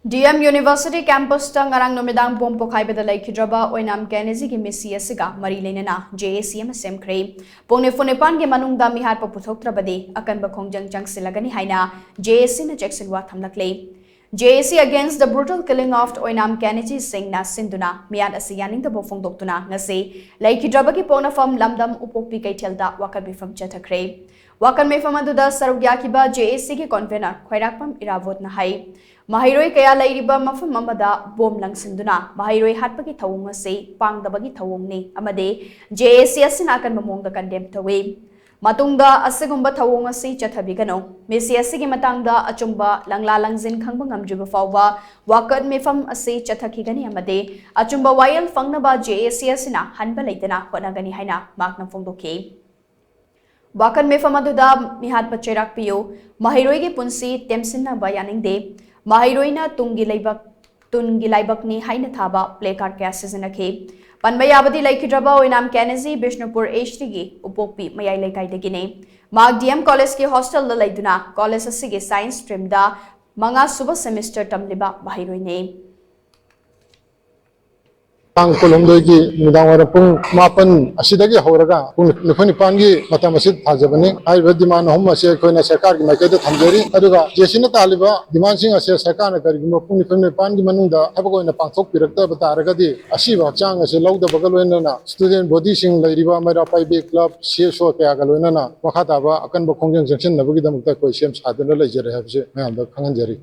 DM University campus tang ngarang numidang bom pokhaiba laikhidraba oinam Kennedy gi misi asiga mari leinana JACM semkhre pone phone pan ge manungda mihat paputhoktrabadi akan ba khongjang changsilagani haina JAC na Jackson wa thamlakle JAC against the brutal killing of oinam Kennedy Singh na sinduna miat asiyaning da bofong doktuna ngase laikhidraba gi pona fam lamdam upokpi kaithelda wakal bifam chathakre wakal mefam aduda sarugya kiba JAC gi convener khairakpam iravot na hai Mahiroi kaya lairiba mafam amada bom langsinduna mahiroi hatpagi thawung ase pangdabagi thawung ni amade JAC asina kan mamongda condemn tawe matungda asegumba thawung ase chathabigano mesi asigi matangda achumba langla langjin khangba ngamjuba fawba wakat mefam ase chathakigani amade achumba wayal fangnaba JAC asina hanba leitana honagani haina makna fongdoke wakan mefam aduda mihat pacherak piyo mahiroi gi punsi temsinna bayaningde Mahiroina tungi laibak ni haina thaba placard kaya sizinakhe panbayabadi laikhidraba oinam Kennedy Bishnupur HD gi upokpi mayai laikai degine mag DM college ki hostel la laiduna college asigi science stream da manga suba semester tamliba mahiroine Ang Kolomdoi ki midangwara pung mapan asidagi horaga pung nifani pangi matam asid thajabani ai diman hom ase koina sarkar gi maikeda thamjari aduga jesina taliba diman sing ase sarkar na kari gi pung nifani pangi manungda abagoina pangthok pirakta bataragadi asiba chang ase lawda bagaloina na student body sing lairiba mara paibe club CSO kaya galoina na wakhata ba akan ba khongjang junction nabagi damukta koi sem sadana laijare habse mayam da khanganjari